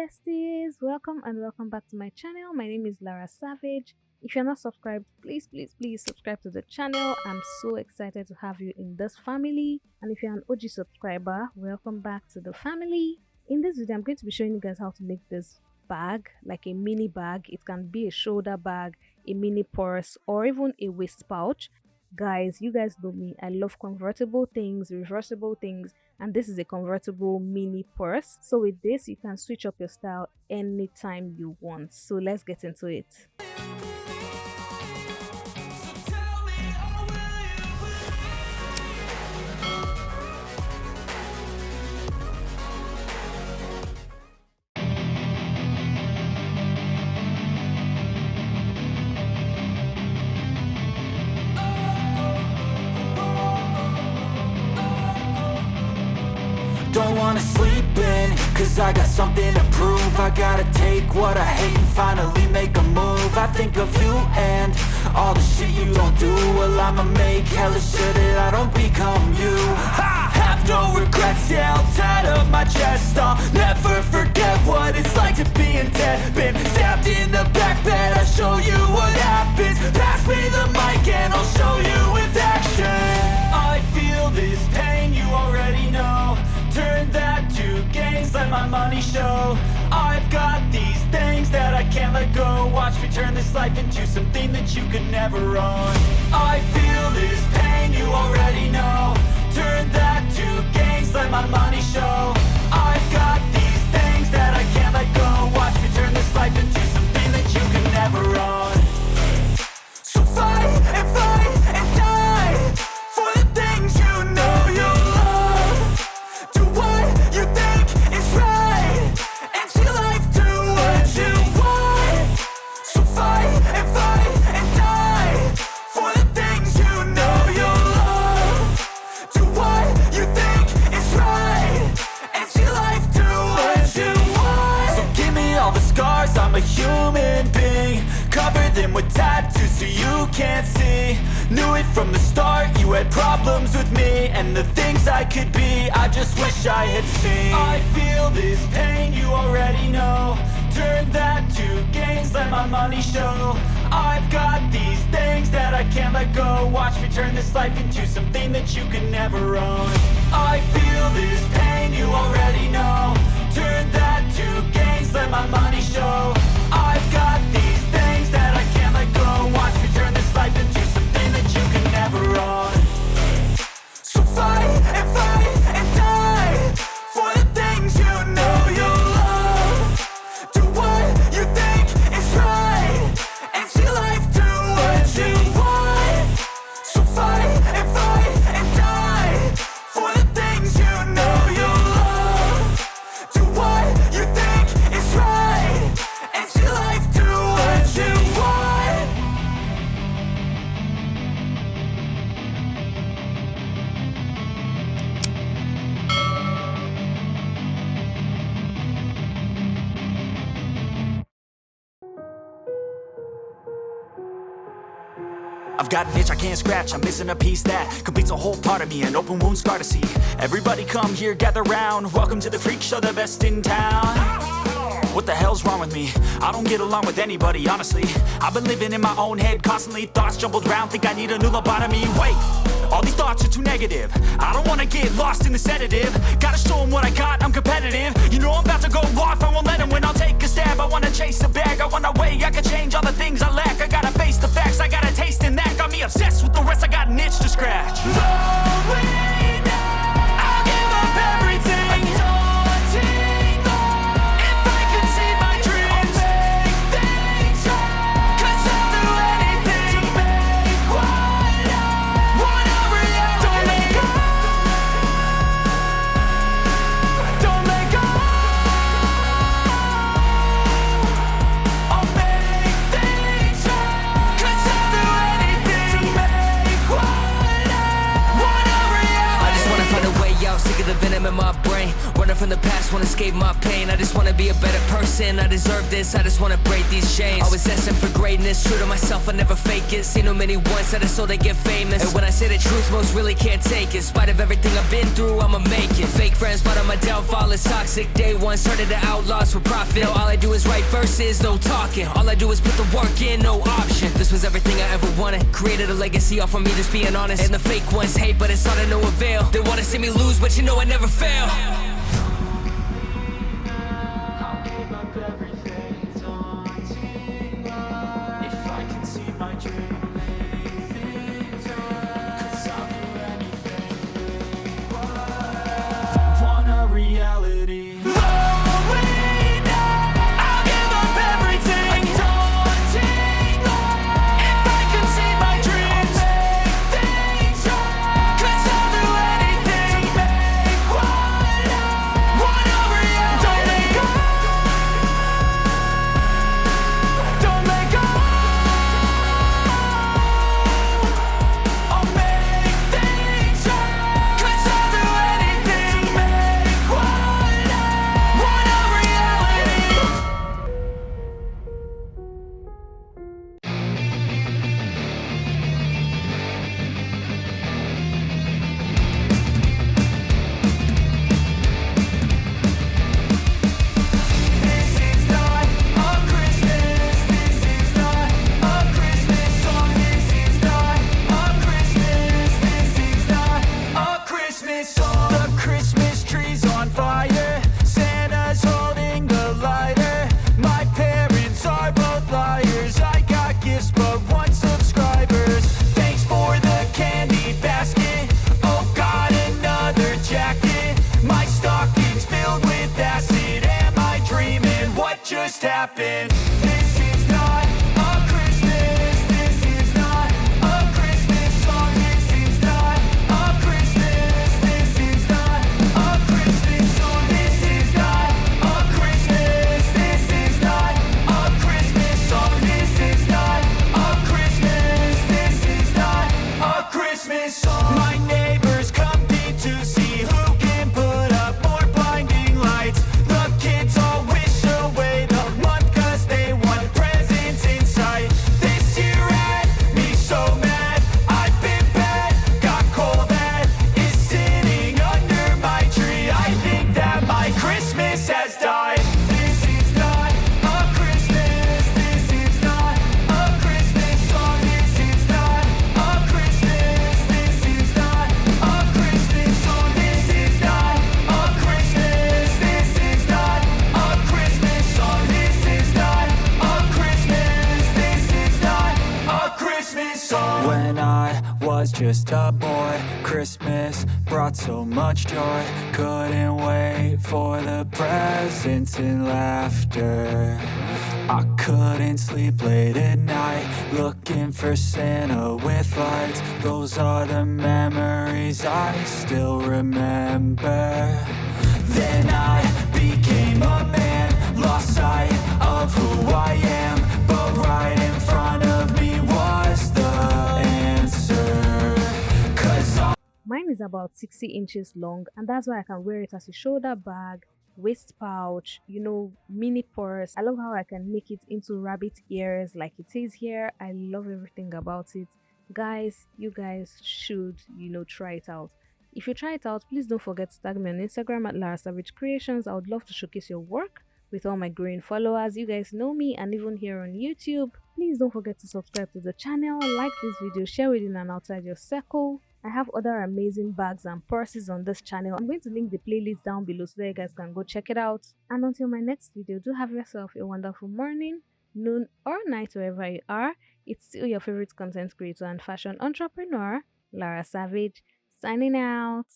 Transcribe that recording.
besties, welcome and welcome back to my channel. My name is Lara Savage. If you're not subscribed, please subscribe to the channel. I'm so excited to have you in this family. And if you're an OG subscriber, welcome back to the family. In this video, I'm going to be showing you guys how to make this bag, like a mini bag. It can be a shoulder bag, a mini purse, or even a waist pouch. Guys, you guys know me. I love convertible things, reversible things, and this is a convertible mini purse. So with this, you can switch up your style anytime you want. So let's get into it. Don't wanna sleep in, cause I got something to prove. I gotta take what I hate and finally make a move. I think of you and all the shit you don't do. Well, I'ma make hella sure that I don't become you. I have no regrets, yeah, I'll tie up my chest. I'll never forget what it's like to be in debt. Been stabbed in the back bed, I'll show you what happens. Pass me the mic and I'll show you with action. I feel this pain, you already know. Turn that to gains, let my money show. I've got these things that I can't let go. Watch me turn this life into something that you could never own. I feel this pain, you already know. Turn that to gains, let my money show. I've got these things that I can't let go. Watch me turn this life into something that you could never own. So fight and die for the things you know you love. Do what you think is right, and see life do what you want. So fight and die for the things you know you love. Do what you think is right, and see life do what you want. So give me all the scars, I'm a human being. Cover them with tattoos so you can't see. Knew it from the start, you had problems with me and the things I could be, I just wish I had seen. I feel this pain, you already know. Turn that to gains, let my money show. I've got these things that I can't let go. Watch me turn this life into something that you can never own. I feel this pain, you already know. Turn that to gains, let my money show. I've got these things that I can't let go. Watch me turn this life into something that you can never own. So fight and die for the things you know you love. Do what you think is right, and see life do what you want. So fight and die for the things you know you love. Do what you think is right, and see life do what you want. I've got an itch I can't scratch, I'm missing a piece that completes a whole part of me, an open wound scar to see. Everybody come here, gather round, welcome to the freak show, the best in town. What the hell's wrong with me? I don't get along with anybody, honestly. I've been living in my own head constantly, thoughts jumbled round, think I need a new lobotomy. Wait, all these thoughts are too negative. I don't wanna get lost in the sedative. Gotta show them what I got, I'm competitive. You know I'm about to go off, I won't let them win, I'll take a stab. I wanna chase a bag, I wanna weigh, I can change all the things I lack. I gotta face the facts, I got a taste in that. Got me obsessed with the rest, I got an itch to scratch. No way now, I'll give up everything. Daunting though, if I could see my dreams, I'll make things right. 'Cause I'll do anything to make what I want a reality. Don't make brain. Running from the past, wanna escape my pain. I just wanna be a better person, I deserve this. I just wanna break these chains. Always asking for greatness, true to myself, I never fake it. Seen too many ones that are so they get famous. And when I say the truth, most really can't take it. In spite of everything I've been through, I'ma make it. Fake friends, but on my downfall is toxic. Day one, started the outlaws for profit. Now all I do is write verses, no talking. All I do is put the work in, no option. This was everything I ever wanted. Created a legacy off of me, just being honest. And the fake ones hate, but it's all to no avail. They wanna see me lose, but you know I never fail. Happen. This is not a Christmas. This is not a Christmas song. This is not a Christmas. This is not a Christmas song. This is not a Christmas. This is not a Christmas song. This is not a Christmas. This is not a Christmas song. My neighbors compete to see who can put up more blinding lights. The kids all wish away the they want presents in sight. This year had me so mad. I've been bad, got coal that is sitting under my tree. I think that my Christmas has died. This is not a Christmas. This is not a Christmas song. This is not a Christmas. This is not a Christmas song. This is not a Christmas. This is not a Christmas song. This is not a Christmas. This is not a Christmas song. When I was just a boy, Christmas brought so much joy. Couldn't wait for the presents and laughter. I couldn't sleep late at night, looking for Santa with lights. Those are the memories I still remember. Then I became a man, lost sight of who I am, but right in front of me was the answer. 'Cause Mine is about 60 inches long, and that's why I can wear it as a shoulder bag, waist pouch, mini purse. I love how I can make it into rabbit ears like it is here. I love everything about it. Guys, you guys should, try it out. If you try it out, please don't forget to tag me on Instagram at Lara Savage Creations. I would love to showcase your work with all my growing followers. You guys know me, and even here on YouTube. Please don't forget to subscribe to the channel, like this video, share within and outside your circle. I have other amazing bags and purses on this channel. I'm going to link the playlist down below so that you guys can go check it out. And until my next video, do have yourself a wonderful morning, noon or night wherever you are. It's still your favorite content creator and fashion entrepreneur, Lara Savage, signing out.